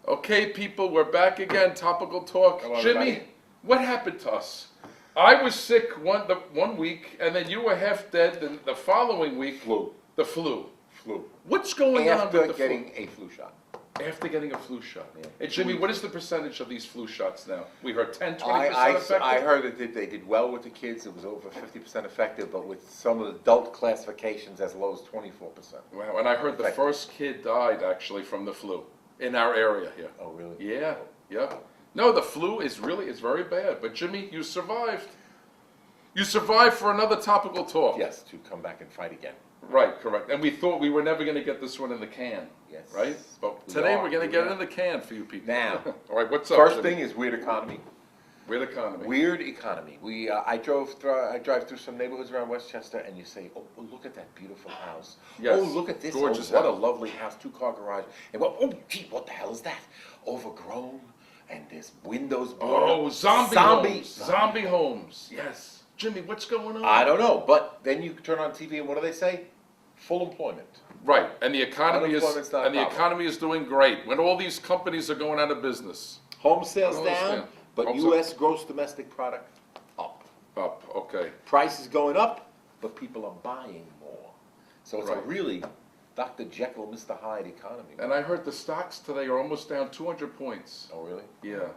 Okay, people, we're back again. Topical talk. Hello, Jimmy, everybody. what happened to us? I was sick one week, and then you were half dead. The following week, Flu. the flu. Flu. What's going on After with the getting a flu shot. flu? After getting a flu shot. Yeah. And Jimmy, what is the percentage of these flu shots now? We heard 10, 20% I effective? heard that they did well with the kids. It was over 50% effective, but with some of the adult classifications as low as 24%. Wow, and I heard the Effective. first kid died actually from the flu in our area here. Oh, really? Yeah, yeah. No, the flu is very bad. But Jimmy, you survived. You survived for another topical talk. Yes, to come back and fight again. Right, correct. And we thought we were never going to get this one in the can. Yes. Right? But We today are. we're going to get it in the can for you people. Now. All right, what's up? First Jimmy? thing is weird economy. Weird economy. Weird economy. I drive through some neighborhoods around Westchester, and you say, "Oh, look at that beautiful house! Yes. Oh, look at this! Gorgeous What a house. lovely house, 2-car garage!" And oh, gee, what the hell is that? Overgrown, and there's windows. Oh, zombie homes. Zombie homes. Yes. Jimmy, what's going on? I don't know, but then you turn on TV, and what do they say? Full employment. Right, and the economy Unemployment's not a problem. economy is doing great. When all these companies are going out of business. Home sales I don't down, understand. but Home U.S. gross domestic product up. Up, okay. Price is going up, but people are buying more. So it's a Right. really Dr. Jekyll, Mr. Hyde economy. And I heard the stocks today are almost down 200 points. Oh, really? Yeah.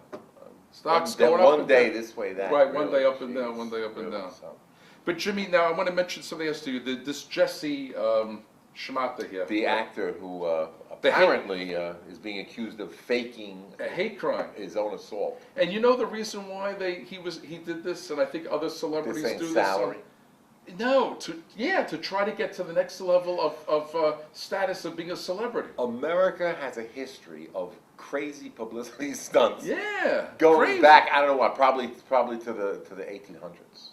Stocks One going up. one and day down. this way, that. Right, one really. day up and down, Jeez, one day up and really, down. so. But Jimmy, now I want to mention something else to you. This Jesse Shmata here. The actor who The hate- apparently is being accused of faking A hate crime. his own assault. And you know the reason why he did this, and I think other celebrities This ain't do salary. this. No, to try to get to the next level of status of being a celebrity. America has a history of crazy publicity stunts. Yeah, Going crazy. back, I don't know what, probably to the 1800s.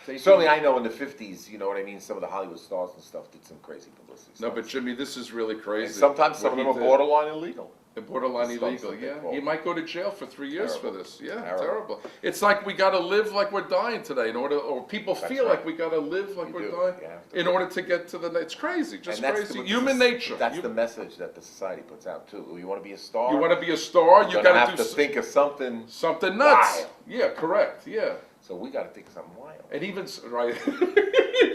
Certainly, I know in the 50s, you know what I mean. Some of the Hollywood stars and stuff did some crazy publicity. No, stunts. but Jimmy, this is really crazy. And sometimes some of what them he are did. borderline illegal. Borderline The stunts illegal, that they yeah. call. He might go to jail for 3 years Terrible. for this. Yeah, Terrible. terrible. It's like we got to live like we're dying today or people That's feel right. like we got to live like You we're do. dying You have to. in order to get to the next. It's crazy, just And that's crazy. what Human nature. That's the message that the society puts out too. You want to be a star. You want to be a star, you You're got gonna to have do to think of something. something nuts. wild. Yeah, correct. Yeah. So we got to think of something wild. And even right,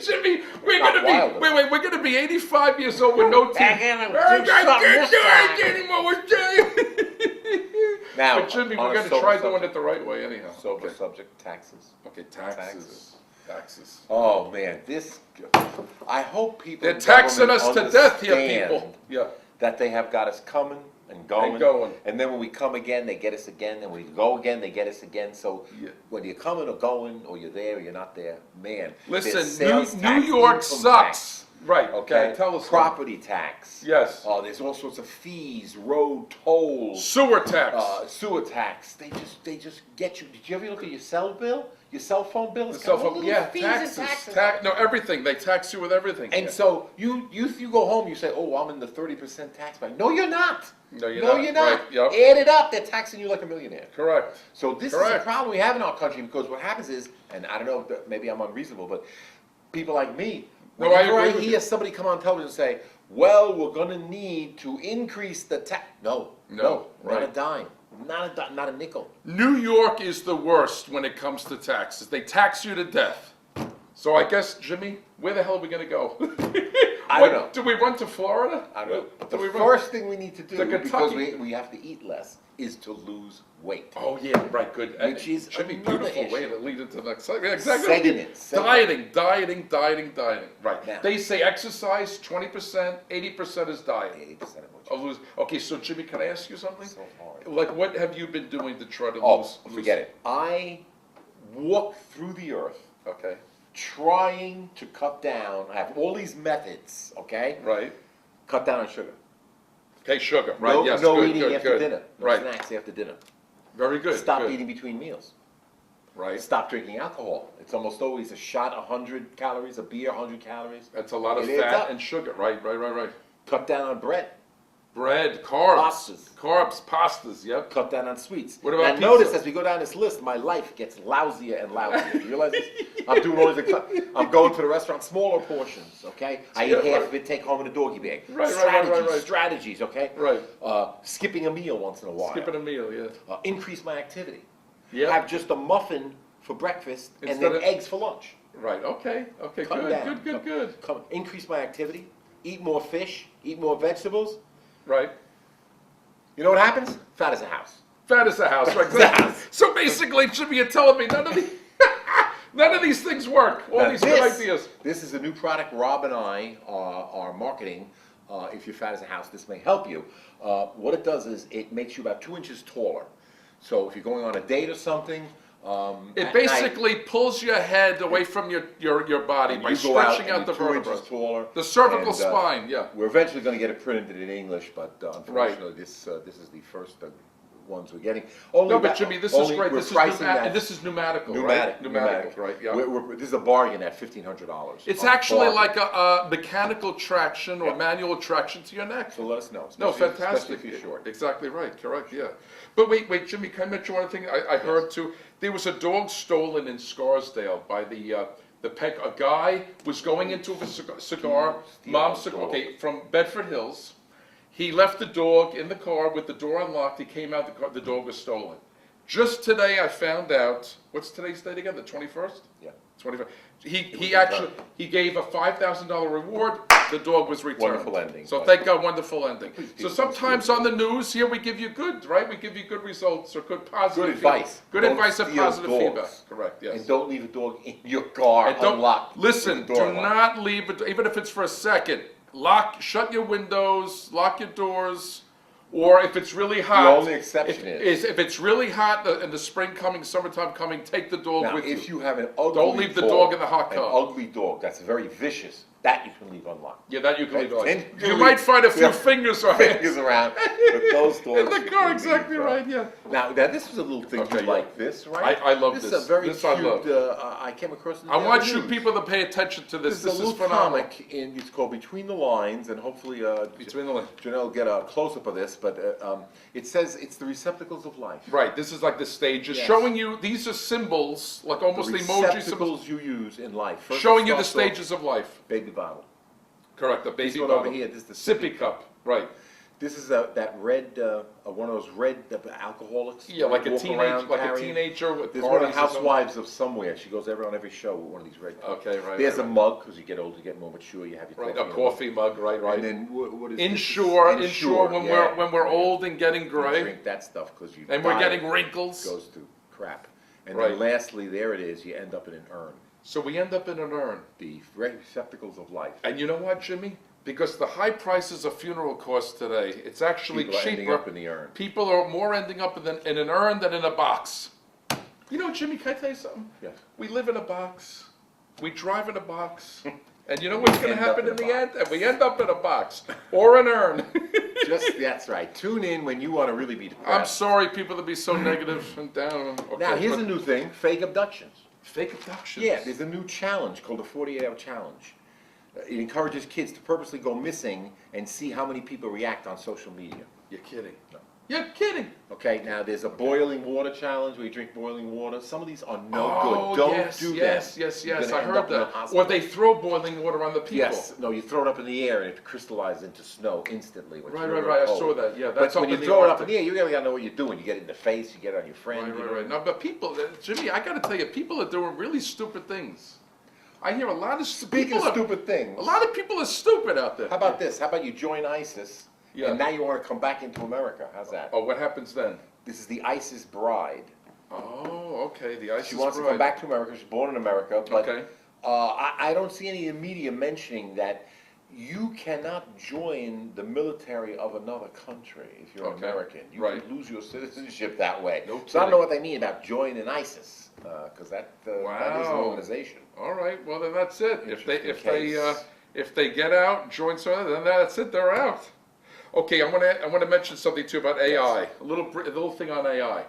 Jimmy, we're Not gonna wild, be though. wait, we're gonna be 85 years old with no teeth. Back in and do I something can't this do time. it anymore. What's Jimmy? Now, But Jimmy, on we're a gonna sober try doing subject. it the right way anyhow. Sober Okay. subject: taxes. Okay, taxes. Oh man, this. I hope people. They're in taxing us government to death here, understand people. Yeah. That they have got us coming and going. And going. And then when we come again, they get us again. And when we go again, they get us again. So Yeah. whether you're coming or going, or you're there or you're not there, man. there's Listen, sales New tax, York income sucks. Right. Okay. Tell us. Property tax. Yes. Oh, there's all sorts of fees, road tolls, Sewer tax. sewer tax. They just get you. Did you ever look at your cell bill? Your cell phone bill? The It's cell got all phone. little Yeah. fees and Taxes. taxes. No, everything. They tax you with everything. And Yeah. so you go home, you say, "Oh, I'm in the 30% tax bracket." No, you're not. No, you're no, not. you're not. Right, yep. Add it up. They're taxing you like a millionaire. Correct. So this is Correct. a problem we have in our country because what happens is, and I don't know, maybe I'm unreasonable, but people like me, No, I whenever agree I with hear you. somebody come on television and say, "Well, we're going to need to increase the tax," no, No, not a right. dime, not a nickel. New York is the worst when it comes to taxes. They tax you to death. So I guess, Jimmy, where the hell are we going to go? I don't know. Do we run to Florida? I don't know. But Do the we run? first thing we need to do, To because Kentucky. we have to eat less, is to lose weight. Oh yeah, right, good. Which is Jimmy, another beautiful way issue. to lead into the next segment. Exactly. Segment. Dieting. Right. Now. They say exercise 20%, 80% is diet. 80% of what Of you lose. Okay, so Jimmy, can I ask you something? so hard. Like, what have you been doing to try to Oh, lose? forget it. I walk through the earth Okay. trying to cut down. I have all these methods, okay? Right. Cut down on sugar. Okay, sugar. Right. No, yes. no good, eating good, after good. dinner. No Right. snacks after dinner. Very good. Stop good. eating between meals. Right. Stop drinking alcohol. It's almost always a shot, 100 calories, a beer, 100 calories. That's a lot of It adds fat up. and sugar. Right. Cut down on bread. Bread, carbs. Pastas. Carbs, pastas, yep. Cut down on sweets. What about and pizza? notice as we go down this list, my life gets lousier and lousier. You realize this? I'm doing all these. I'm going to the restaurant, smaller portions. Okay, I eat Yeah, half right. of it, take home in a doggy bag. Right. Strategies. Okay. Right. Skipping a meal once in a while. Skipping a meal, yeah. Increase my activity. Yeah. Have just a muffin for breakfast and Instead then of- eggs for lunch. Right, okay, Cut down. good. Increase my activity. Eat more fish. Eat more vegetables. Right. You know what happens? Fat as a house. Fat as a house, right? Exactly. So basically, Jimmy, you're telling me none of these things work. All Now these good ideas. This is a new product Rob and I are marketing. If you're fat as a house, this may help you. What it does is it makes you about 2 inches taller. So if you're going on a date or something, It at basically pulls your head away from your body night, by you go out stretching and out the you're 2 vertebrae. inches taller. The cervical and, spine, yeah. We're eventually going to get it printed in English, but unfortunately, this is the first ones we're getting. No, but Jimmy, this is great. This is pneumatical, right? Pneumatic, right? Yeah. This is a bargain at $1,500. It's actually like a mechanical traction or manual traction to your neck. So let us know. No, especially fantastic. if you're short. Exactly right. Correct. Yeah. But wait, Jimmy. Can I mention one thing? I heard too. There was a dog stolen in Scarsdale by the peg. A guy was going into a cigar. Mom's cigar. Okay, from Bedford Hills. He left the dog in the car with the door unlocked. He came out. The dog was stolen. Just today, I found out. What's today's date again? The 21st. Yeah. 21st. He gave a $5,000 reward. The dog was returned. Wonderful ending. So thank God, wonderful ending. Please, So please, sometimes on the news here we give you good, right? We give you good results or good positive. Good advice. Good Don't advice and steal positive dogs. feedback. Correct. Yes. And don't leave a dog in your car And don't unlocked. listen. with the door Do unlocked. not leave it, even if it's for a second. Shut your windows, lock your doors, or if it's really hot. The only exception is if it's really hot in the spring coming, summertime coming, take the dog now, with if you. you have an ugly Don't leave the dog in the hot An car. ugly dog that's very vicious, that you can leave unlocked. Yeah, that you can leave. Then on. you You leave- might find a few yeah. fingers or Fingers around, but those dogs in the you car. can Exactly leave, right. Yeah. Now this was a little thing Okay, you yeah. like this, right? I love this. this. This is a very This I cute. love. I came across. It I want the you news. people to pay attention to this. This is a This is little phenomenal. comic, and it's called Between the Lines, and hopefully Between the lines. Janelle will get a close-up of this, but it says it's the receptacles of life. Right. This is like the stages, Yes. showing you these are symbols, like almost The emoji symbols, receptacles you use in life. First showing it you the starts off stages of life. Baby bottle. Correct. The This baby one bottle. over here, this is the sippy cup. Right. This is that red, one of those red alcoholics. Yeah, like a walk teenage, around like a carrying. teenager with There's one of the parties or something. housewives of somewhere. She goes on every show with one of these red cups. Okay, right. There's right, a mug because you get older, you get more mature. You have your right. coffee. A coffee mug. Right. Right. And then what is this? Insure Insure, when yeah. we're old and getting You gray, drink that stuff because you. and we're die, getting it wrinkles. goes to crap. And Right. then lastly, there it is. You end up in an urn. So we end up in an urn. The receptacles of life. And you know what, Jimmy? Because the high prices of funeral costs today, it's actually People are ending cheaper. up in the urn. People are more ending up in an urn than in a box. You know, Jimmy, can I tell you something? Yes. We live in a box. We drive in a box. And you know what's going to end up happen in in a the end? And we end up in a box or an urn. That's right. Tune in when you want to really be depressed. I'm sorry, people, to be so negative and down. Okay, Now, here's but a new thing, fake abductions. fake abductions. Yeah, there's a new challenge called the 48-hour challenge. It encourages kids to purposely go missing and see how many people react on social media. You're kidding. No. You're kidding. Okay, now there's a boiling water challenge where you drink boiling water. Some of these are no Oh, good. Don't yes, do yes, that. yes, You're yes. gonna I end heard up in a that. hospital. Or they throw boiling water on the people. Yes, no, you throw it up in the air and it crystallizes into snow instantly. When it's Right, really right, right. I cold. saw that. Yeah, But that's when up you in the throw it up in Arctic. the air, you really gotta know what you're doing. You get it in the face, you get it on your friend. Right, you right, know. right. No, but people, Jimmy, I got to tell you, people are doing really stupid things. I hear a lot of Speaking people of stupid things, A lot of people are stupid out there. how about this? How about you join ISIS Yeah. and now you want to come back into America? How's that? Oh, what happens then? This is the ISIS bride. Oh, okay. The ISIS She wants to bride. come back to America. She's born in America, but Okay. I don't see any media mentioning that you cannot join the military of another country if you're Okay. American. You Right. can lose your citizenship that way. No So I don't know kidding. what they mean about joining ISIS, because that is an Wow. organization. All right. Well, then that's it. Interesting case. If they get out, join something, then that's it. They're out. Okay. I want to mention something too about AI. A little thing on AI.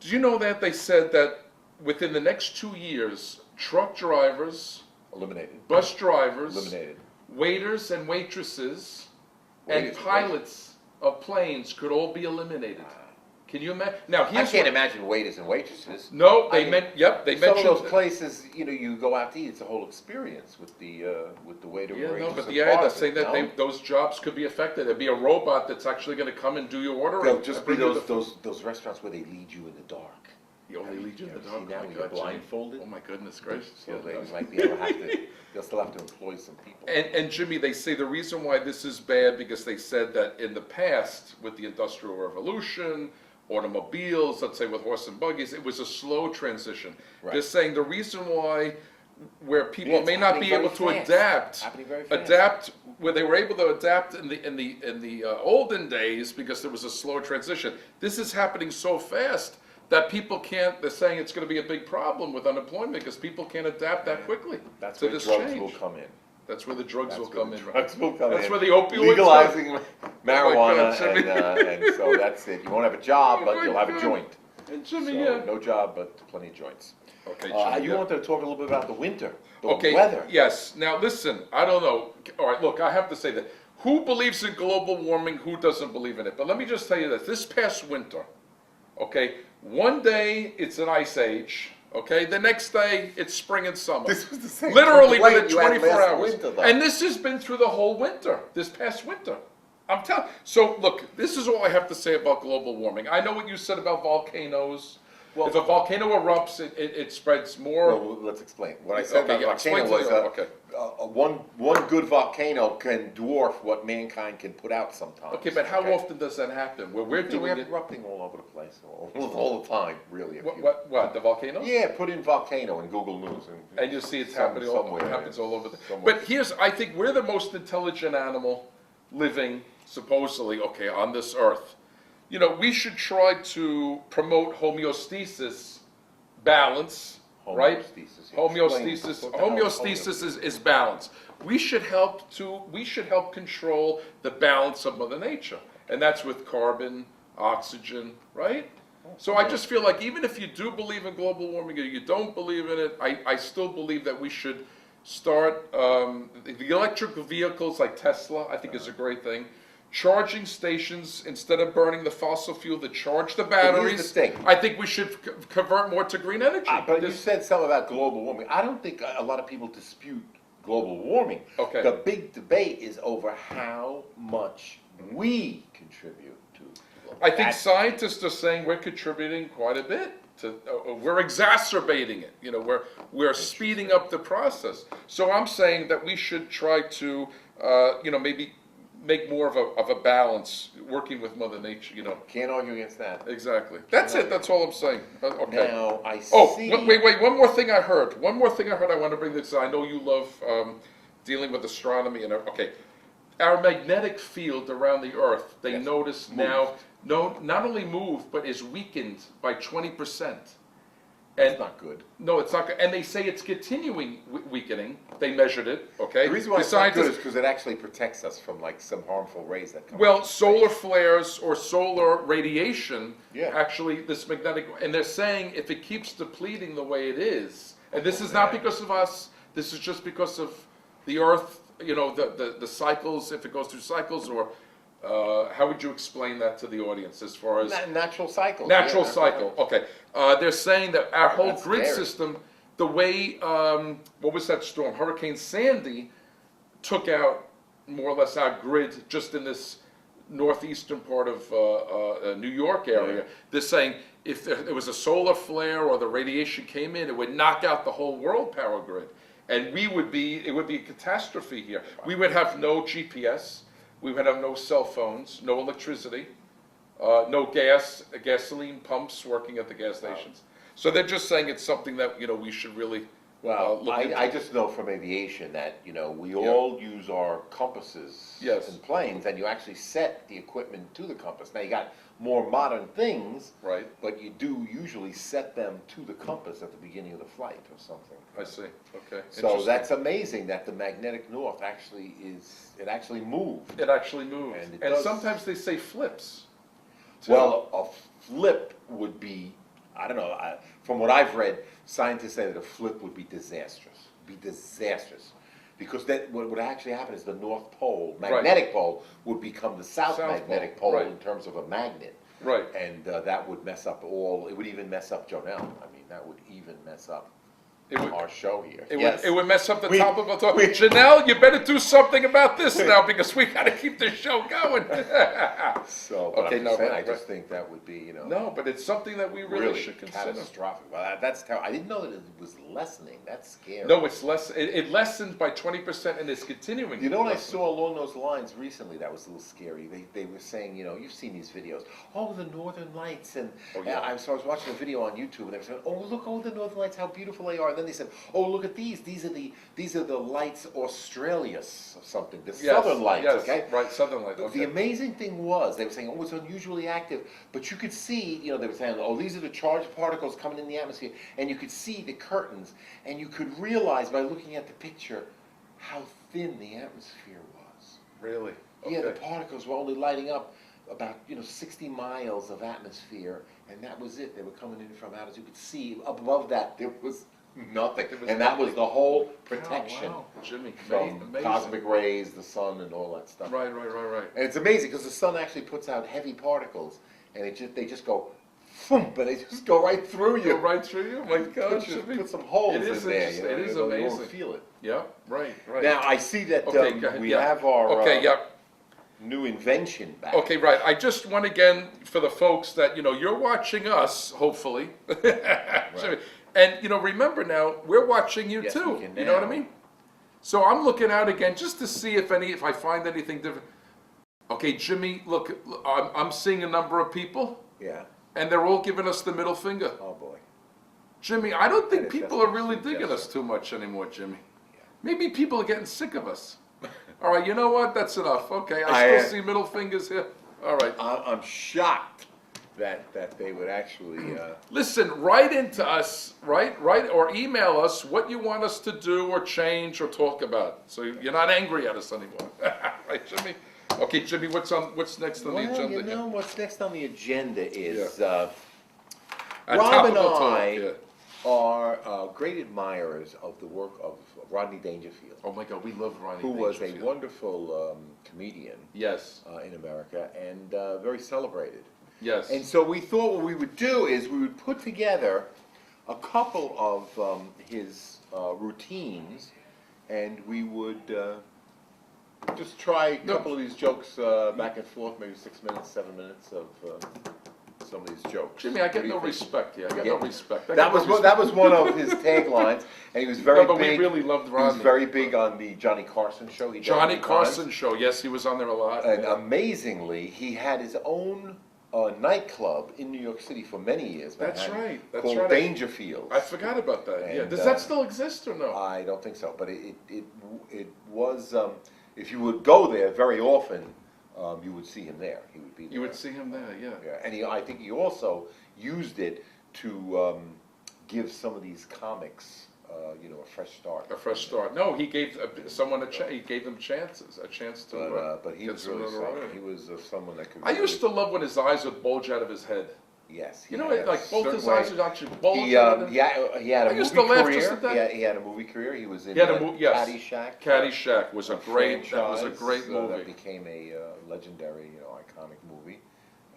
Do you know that they said that within the next 2 years, truck drivers, Eliminated. bus drivers, Eliminated. waiters and waitresses, and pilots of planes could all be eliminated. Can you imagine? Now, I can't imagine waiters and waitresses. No, they mentioned some of those places. You go out to eat. It's a whole experience with the waiter. Yeah, and no, but waitress they're and saying that no? those jobs could be affected. There'd be a robot that's actually going to come and do your ordering. They'll just be bring you the- those restaurants where they lead you in the dark. They lead you in the See, dark. now Oh my when you're God, Jimmy. blindfolded. Oh my goodness gracious. So Yeah, they those- might be able to have to. They'll still have to employ some people. And Jimmy, they say the reason why this is bad because they said that in the past with the Industrial Revolution, automobiles, let's say with horse and buggies, it was a slow transition. Right. They're saying the reason why where people Yeah, it's may not be happening able to very fast. adapt, Happening very fast. adapt where they were able to adapt in the olden days because there was a slow transition. This is happening so fast that people can't. They're saying it's going to be a big problem with unemployment because people can't adapt that quickly That's to where this drugs change. will come in. That's where the drugs That's will where come the in. drugs will come That's in. where the opioids Legalizing marijuana, Jimmy. and so that's it. You won't have a job, Oh but my you'll have a God. joint. And Jimmy, So yeah. no job, but plenty of joints. Okay, Jimmy, You yeah. wanted to talk a little bit about the winter, the Okay, weather. yes. Now listen, I don't know. All right, look, I have to say that. Who believes in global warming? Who doesn't believe in it? But let me just tell you this. This past winter, okay, one day it's an ice age, okay? The next day it's spring and summer. This was the same Literally complaint within you had 24 last hours. winter, though. And this has been through the whole winter, this past winter. I'm telling. So look, this is all I have to say about global warming. I know what you said about volcanoes. Well, if a volcano erupts, it spreads more. Well, let's explain. What I said Okay, about yeah, volcano explain was to me, okay. one good volcano can dwarf what mankind can put out sometimes. Okay, but how often does that happen? Where we're We doing have it. erupting all over the place, all the time, really. if you- What? The volcano? Yeah, put in volcano in Google News. And you'll see it's Some- happening somewhere, happens all over. somewhere. But I think we're the most intelligent animal living, supposedly, okay, on this earth. You know, we should try to promote homeostasis, balance, right? Homeostasis, yeah. Homeostasis. Explain what the hell is Homeostasis is balance. We should help control the balance of Mother Nature, and that's with carbon, oxygen, right? So I just feel like even if you do believe in global warming or you don't believe in it, I still believe that we should start the electric vehicles like Tesla. I think is a great thing. Charging stations instead of burning the fossil fuel to charge the batteries. here's the thing. I think we should convert more to green energy. But you said something about global warming. I don't think a lot of people dispute global warming. Okay. The big debate is over how much we contribute to global. I think That's- scientists are saying we're contributing quite a bit. We're exacerbating it. You know, we're speeding up the process. So I'm saying that we should try to, maybe make more of a balance, working with Mother Nature. You know, Can't argue against that. exactly. That's it. That's all I'm saying. Okay. Now, I Oh, see. wait, one more thing I heard. I want to bring this. I know you love dealing with astronomy and okay. Our magnetic field around the Earth, they Yes. notice now, not only moved, but is weakened by 20%. That's not good. No, it's not good. And they say it's continuing weakening. They measured it, okay? The reason why The it's not good scientists- is because it actually protects us from like some harmful rays that come. Well, from solar space. flares or solar radiation, Yeah. actually, this magnetic, and they're saying if it keeps depleting the way it is, and this is not because of us, this is just because of the Earth, you know, the cycles, if it goes through cycles, or how would you explain that to the audience as far as Natural cycle. natural cycle? Okay, they're saying that our whole That's grid scary. system, the way, what was that storm? Hurricane Sandy took out more or less our grid just in this northeastern part of New York area. Yeah. They're saying if there was a solar flare or the radiation came in, it would knock out the whole world power grid. And it would be a catastrophe here. We would have no GPS, we would have no cell phones, no electricity, no gasoline pumps working at the gas stations. So they're just saying it's something that, you know, we should really Well, look into. I just know from aviation that, we all use our compasses Yes. in planes, and you actually set the equipment to the compass. Now, you got more modern things, Right. but you do usually set them to the compass at the beginning of the flight or something. I see, okay. So Interesting. that's amazing that the magnetic north actually actually moved. It actually moves. And it And does. sometimes they say flips. too. Well, a flip would be, I don't know, from what I've read, scientists say that a flip would be disastrous. because that what would actually happen is the North Pole, magnetic pole, would become the South magnetic pole right. in terms of a magnet. Right. And that would mess up it would even mess up Jonelle. I mean, that would even mess up our show here. It would mess up the We- topical talk. Janelle, you better do something about this now because we got to keep the show going. So, Okay, I'm no, just saying, right, I just think that would be, you know. No, but it's something that we really should consider. catastrophic. Well, that's terrible. I didn't know that it was lessening. That's scary. No, it's less. It lessens by 20% and it's continuing. You know what I lessen. saw along those lines recently that was a little scary? They were saying, you know, you've seen these videos, oh, the Northern Lights, and Oh, yeah. so I was watching a video on YouTube, and they were saying, oh, look, oh, the Northern Lights, how beautiful they are. And then they said, oh, look at these. These are the lights Australis or something. The Yes, Southern Lights, yes, okay? Right, Southern Lights. The Okay. amazing thing was, they were saying, oh, it's unusually active, but you could see, you know, they were saying, oh, these are the charged particles coming in the atmosphere, and you could see the curtains, and you could realize by looking at the picture how thin the atmosphere was. Really? Yeah, the Okay. particles were only lighting up about, 60 miles of atmosphere, and that was it. They were coming in from out, as you could see, above that, there was nothing. There was And that was nothing. the whole protection Oh, wow. Jimmy, from amazing. cosmic rays, the sun, and all that stuff. Right. And it's amazing because the sun actually puts out heavy particles, and they just go, boom, but they just go right through you. Go right through you? My God, Jimmy. Put some holes It is in there. interesting. It is you won't amazing. feel it. Yeah, right. Now I see that Okay, go ahead, we yeah. have our Okay, yeah. new invention back. Okay, right. I just want again for the folks that you're watching us, hopefully, and remember now we're watching you Yes, too. we can You know what I now. mean? So I'm looking out again just to see if I find anything different. Okay, Jimmy, look, I'm seeing a number of people, Yeah. and they're all giving us the middle finger. Oh boy. Jimmy, I don't think That is people are definitely really digging us suggestive. too much anymore, Jimmy. Yeah. Maybe people are getting sick of us. All right, you know what? That's enough. Okay, I I, still see middle fingers here. All right. I'm shocked that they would actually. Listen, write into us, write, or email us what you want us to do or change or talk about. So you're not angry at us anymore. Right, Jimmy? Okay, Jimmy, what's next on the agenda? You know what's next on the agenda is At Rob and Topical Talk, I yeah. are great admirers of the work of Rodney Dangerfield, Oh my God, we love Ronnie. who was a Dangerfield. wonderful comedian Yes, in America and very celebrated. yes. And so we thought what we would do is we would put together a couple of his routines, and we would just try a couple of these jokes back and forth, maybe 6 minutes, 7 minutes of some of these jokes. Jimmy, I What get do you no think? respect here. I get Yeah. no respect. I That get was no that was one of his taglines, and he was very No, but we big. really loved He was Rodney. very big on the Johnny Carson show. He did Johnny many Carson times. show. Yes, he was on there a lot. And amazingly, he had his own nightclub in New York City for many years. That's Manhattan, right, that's called right. Dangerfield. I forgot about that. Yeah, And, does that still exist or no? I don't think so, but it was. If you would go there very often, you would see him there. He would be there. You would see him there. Yeah. Yeah, and I think he also used it to give some of these comics, a fresh start. A fresh start. No, he gave someone he gave them chances, a chance to. But he get was some really notoriety. he was someone that could. I used to love when his eyes would bulge out of his head. Yes. You know, he had like both certain his way- eyes would actually bulge He, out of he had a I used movie to laugh career. just at that. He had a movie career. He was in He had a yes. Caddyshack. Caddyshack was a great. That was a franchise, great movie. That became a legendary, iconic movie.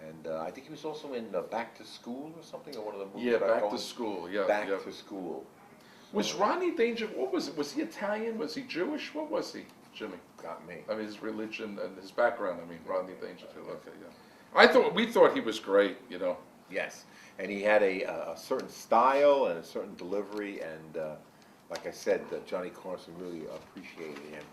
And I think he was also in Back to School or something, or one of the movies. Yeah, about Back going to School. Yeah, Back yeah. to School. Was Ronnie Danger? What was it? Was he Italian? Was he Jewish? What was he, Jimmy? Got me. I mean, his religion and his background. I mean, Rodney Dangerfield. Okay, yeah. We thought he was great. Yes, and he had a certain style and a certain delivery, and like I said, Johnny Carson really appreciated him.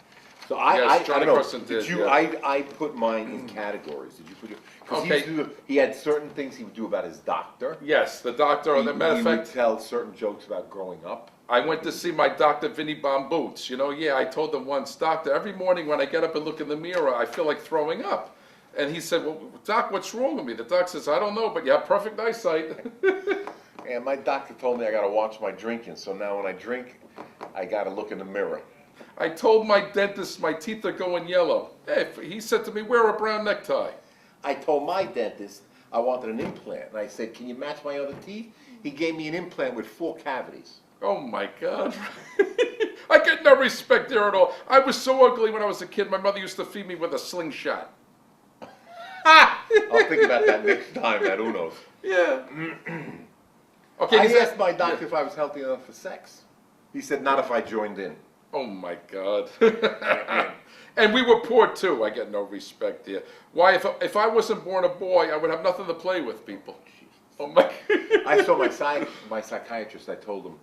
So Yes, Johnny I don't know, Carson did, you? yeah. I put mine in categories. Did you put your? Because Okay. he had certain things he would do about his doctor. Yes, the doctor. As a matter of He would fact, tell certain jokes about growing up. I went to see my doctor, Vinny Boots. Yeah, I told him once, doctor, every morning when I get up and look in the mirror, I feel like throwing up. And he said, well, doc, what's wrong with me? The doc says, I don't know, but you have perfect eyesight. And my doctor told me I got to watch my drinking. So now when I drink, I got to look in the mirror. I told my dentist my teeth are going yellow. Hey, he said to me, wear a brown necktie. I told my dentist I wanted an implant, and I said, can you match my other teeth? He gave me an implant with 4 cavities. Oh my God. I get no respect there at all. I was so ugly when I was a kid. My mother used to feed me with a slingshot. I'll think about that next time at Uno's. Yeah. Okay. I asked my doctor if I was healthy enough for sex. He said not if I joined in. Oh my God. And we were poor too. I get no respect here. Why? If I wasn't born a boy, I would have nothing to play with, people. Oh my. I saw my psychiatrist. I told him,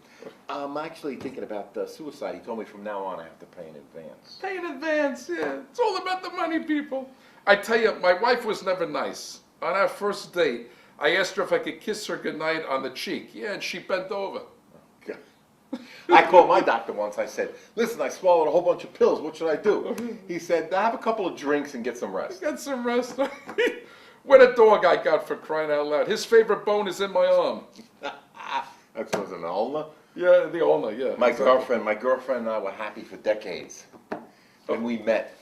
I'm actually thinking about suicide. He told me from now on I have to pay in advance. Pay in advance, yeah. It's all about the money, people. I tell you, my wife was never nice. On our first date, I asked her if I could kiss her goodnight on the cheek. Yeah, and she bent over. I called my doctor once. I said, listen, I swallowed a whole bunch of pills. What should I do? He said, have a couple of drinks and get some rest. Get some rest. What a dog I got, for crying out loud. His favorite bone is in my arm. That was an ulna? Yeah, the ulna, yeah. My girlfriend and I were happy for decades. When we met.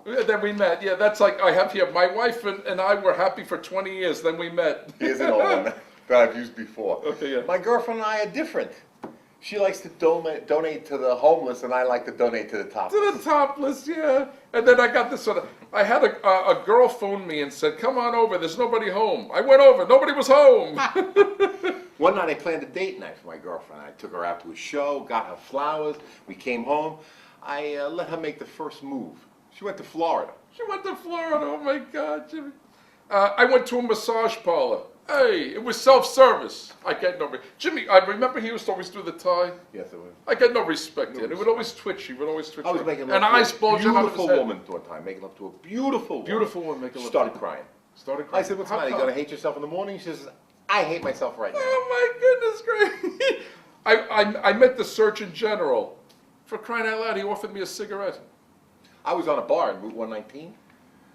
Yeah, then we met. Yeah, that's like I have here. My wife and I were happy for 20 years. Then we met. Here's an ulna that I've used before. Okay, yeah. My girlfriend and I are different. She likes to donate to the homeless, and I like to donate to the topless. To the topless, yeah. And then I got this sort of. I had a girl phone me and said, "Come on over. There's nobody home." I went over. Nobody was home. One night I planned a date night for my girlfriend. I took her out to a show, got her flowers. We came home. I let her make the first move. She went to Florida. She went to Florida. Oh my God, Jimmy. I went to a massage parlor. Hey, it was self-service. I get no Jimmy, I remember he used to always do the tie. Yes, it was. I get no respect here. It would always twitch. He would always twitch. I was making love and to eyes a bulging out of his beautiful head. woman one time, making love to a beautiful woman. Beautiful woman making love. Started crying. Started crying. I said, what's the matter? You gonna hate yourself in the morning? She says, I hate myself right now. Oh my goodness gracious. I met the Surgeon General. For crying out loud, he offered me a cigarette. I was on a bar in Route 119.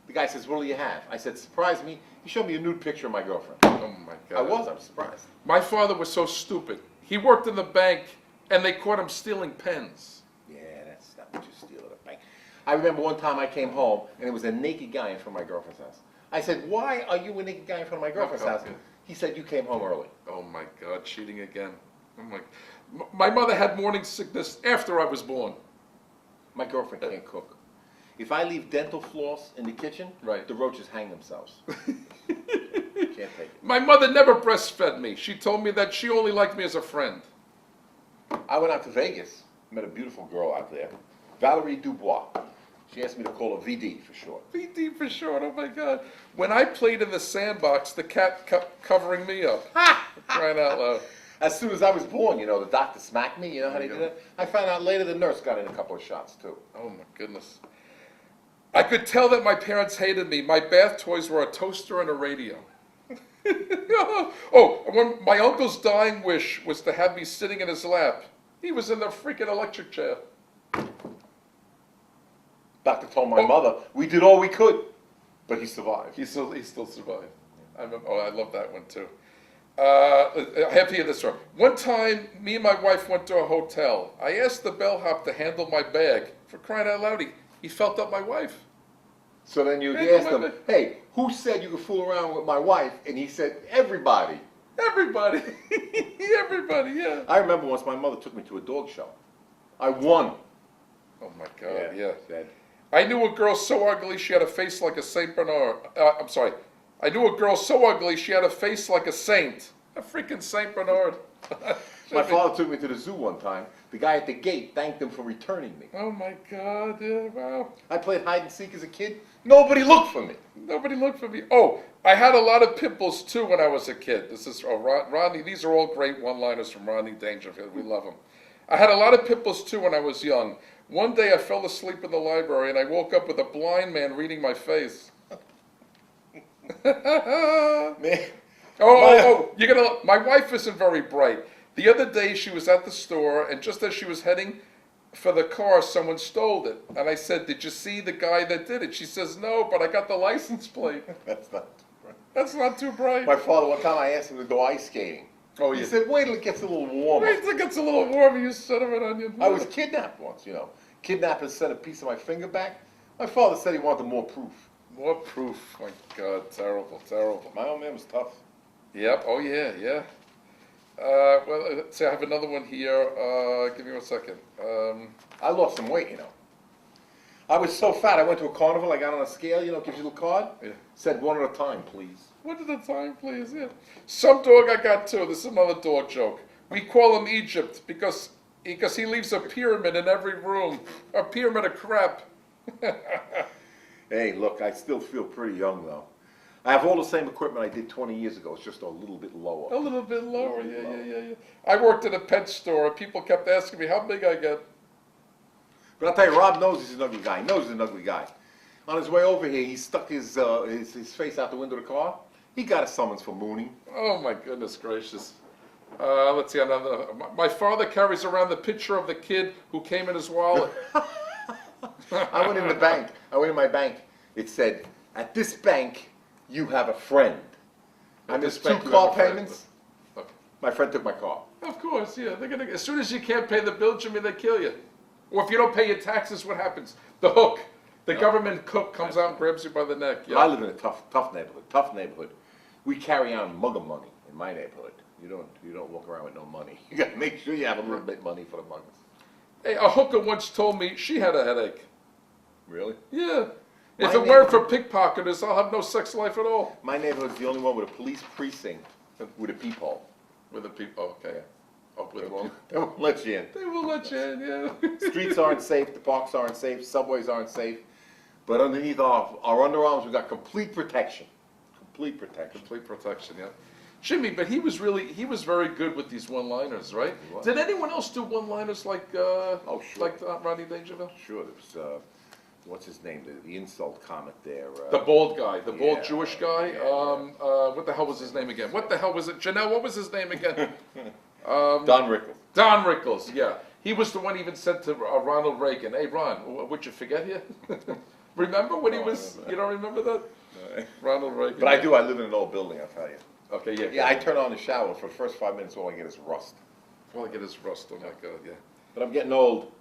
The guy says, what do you have? I said, surprise me. He showed me a nude picture of my girlfriend. Oh my God. I was surprised. My father was so stupid. He worked in the bank and they caught him stealing pens. Yeah, that's not what you steal at a bank. I remember one time I came home and there was a naked guy in front of my girlfriend's house. I said, why are you a naked guy in front of my girlfriend's house? He said, you came home early. Oh my God, cheating again. Oh my mother had morning sickness after I was born. My girlfriend can't cook. If I leave dental floss in the kitchen, right, the roaches hang themselves. Can't take it. My mother never breastfed me. She told me that she only liked me as a friend. I went out to Vegas, met a beautiful girl out there, Valerie Dubois. She asked me to call her VD for short. VD for short, oh my God. When I played in the sandbox, the cat kept covering me up. Crying out loud. As soon as I was born, the doctor smacked me. You know how they do that? I found out later the nurse got in a couple of shots too. Oh my goodness. I could tell that my parents hated me. My bath toys were a toaster and a radio. Oh, when my uncle's dying wish was to have me sitting in his lap. He was in the freaking electric chair. Doctor told my mother, we did all we could, but he survived. He still survived. I love that one too. I have to hear this one. One time, me and my wife went to a hotel. I asked the bellhop to handle my bag. For crying out loud, he felt up my wife. So then you asked him, hey, who said you could fool around with my wife? And he said, everybody. Everybody. Everybody, yeah. I remember once my mother took me to a dog show. I won. Oh my God, yeah. Sad. I knew a girl so ugly she had a face like a Saint Bernard. I'm sorry. I knew a girl so ugly she had a face like a saint. A freaking Saint Bernard. My father took me to the zoo one time. The guy at the gate thanked him for returning me. Oh my God, yeah, wow. I played hide and seek as a kid. Nobody looked for me. Nobody looked for me. Oh, I had a lot of pit bulls too when I was a kid. This is Rodney. These are all great one-liners from Rodney Dangerfield. We love him. I had a lot of pit bulls too when I was young. One day I fell asleep in the library and I woke up with a blind man reading my face. Man. You're gonna. My wife isn't very bright. The other day she was at the store and just as she was heading for the car, someone stole it. And I said, "Did you see the guy that did it?" She says, "No, but I got the license plate." That's not too bright. That's not too bright. My father, one time I asked him to go ice skating. Oh, yeah. He said, wait till it gets a little warmer. Wait till it gets a little warmer, you son of an onion. I was kidnapped once, Kidnappers sent a piece of my finger back. My father said he wanted more proof. More proof. My God, terrible, terrible. My old man was tough. Yep, oh yeah, yeah. Well, let's see, I have another one here. Give me 1 second. I lost some weight, you know. I was so fat, I went to a carnival, I got on a scale, you know, gives you a little card. Yeah. Said 1 at a time, please. 1 at a time, please. Yeah. Some dog I got too. This is another dog joke. We call him Egypt because he leaves a pyramid in every room. A pyramid of crap. Hey, look, I still feel pretty young though. I have all the same equipment I did 20 years ago, it's just a little bit lower. A little bit lower. Yeah. I worked at a pet store. People kept asking me how big I get. But I'll tell you, Rob knows he's an ugly guy. He knows he's an ugly guy. On his way over here, he stuck his face out the window of the car. He got a summons for mooning. Oh my goodness gracious. Let's see another. My father carries around the picture of the kid who came in his wallet. I went in the bank. I went in my bank. It said, at this bank, you have a friend. I missed 2 car payments. Okay. My friend took my car. Of course, yeah. They're gonna. As soon as you can't pay the bill, Jimmy, they kill you. Or if you don't pay your taxes, what happens? The hook. The government cook comes out and grabs you by the neck. Yeah. I live in a tough neighborhood. We carry on mugger money in my neighborhood. You don't walk around with no money. You gotta make sure you have a little bit of money for the muggers. Hey, a hooker once told me she had a headache. Really? Yeah. If My it weren't for pickpocketers, I'll have no sex life at all. My neighborhood's the only one with a police precinct with a peephole. With the people, okay. Oh, with They the won't, people. they won't let you in. They will let you in, yeah. Streets aren't safe, the parks aren't safe, subways aren't safe. But underneath our underarms, we've got complete protection. Complete protection. Complete protection, yeah. Jimmy, but he was very good with these one-liners, right? He was. Did anyone else do one-liners like, Oh, sure. like Rodney Dangerfield? Sure, there was, what's his name, the insult comic there. The bald guy, the bald yeah, Jewish guy. yeah. What the hell was his name again? What the hell was it? Janelle, what was his name again? Don Rickles. Don Rickles, yeah. He was the one even said to Ronald Reagan, hey, Ron, would you forget here? Remember when he was, you don't remember that? No. Ronald Reagan. But I do, I live in an old building, I'll tell you. Okay, yeah. Yeah, I turn on the shower, for the first 5 minutes, all I get is rust. All I get is rust, oh my God, yeah. But I'm getting old.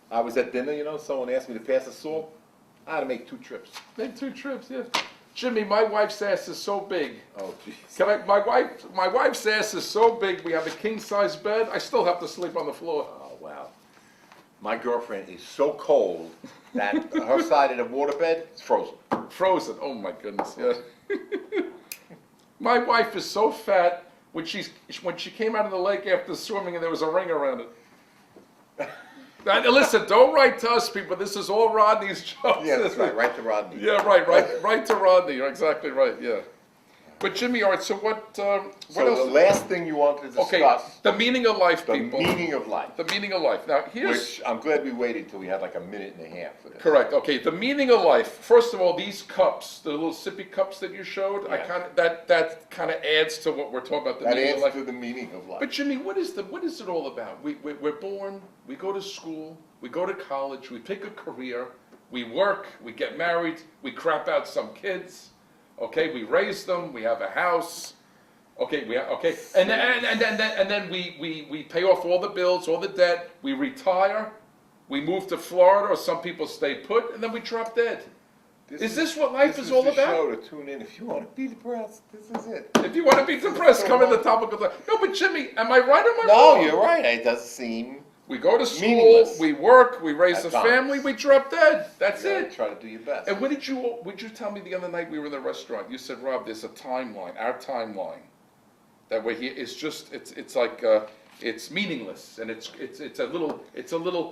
I was at dinner, you know, someone asked me to pass the salt. I had to make 2 trips. Make 2 trips, yeah. Jimmy, my wife's ass is so big. Oh, jeez. Can I, my wife's ass is so big, we have a king-size bed, I still have to sleep on the floor. Oh, wow. My girlfriend is so cold that her side of the waterbed is frozen. Frozen, oh my goodness, yeah. My wife is so fat, when she came out of the lake after swimming and there was a ring around it. Now, listen, don't write to us, people, this is all Rodney's jokes. Yeah, that's right, right to Rodney. Yeah, right to Rodney, you're exactly right, yeah. But Jimmy, all right, so what So else? the last thing you wanted to Okay, discuss, the meaning of life, the people. meaning of life, The meaning of life. Now, here's... which I'm glad we waited till we had like a minute and a half for this. Correct. Okay. The meaning of life. First of all, these cups, the little sippy cups that you showed, Yeah. that kind of adds to what we're talking about. The That meaning of adds life. to the meaning of life. But Jimmy, what is it all about? We're born. We go to school. We go to college. We pick a career. We work. We get married. We crap out some kids. Okay. We raise them. We have a house. Okay. And then we pay off all the bills, all the debt. We retire. We move to Florida, or some people stay put, and then we drop dead. Is this what life is all about? This is the show to tune in if you want to be depressed. This is it. If you want to be depressed, come in the Topical. No, but Jimmy, am I right or am I No, wrong? you're right. It does seem. We go to school, Meaningless. we work, we raise At a times. family, we drop dead. That's You gotta it. Try to do your best. And what did you tell me the other night we were in the restaurant? You said, Rob, there's a timeline, our timeline, that we're here. It's just it's like it's meaningless, and it's a little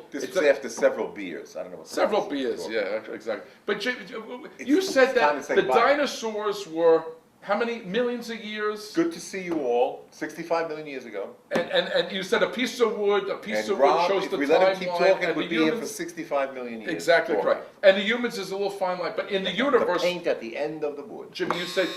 This it's was after several beers. I don't know what. several beers. Yeah, exactly. But you said it's time that to say the goodbye. dinosaurs were how many millions of years? Good to see you all. 65 million years ago. And you said a piece of wood And Rob, shows if the we timeline. let him keep talking, and we'd the be here for humans, 65 million years. exactly Talking. correct. And the humans is a little fine line, but in the The universe, paint at the end of the wood. Jimmy, you said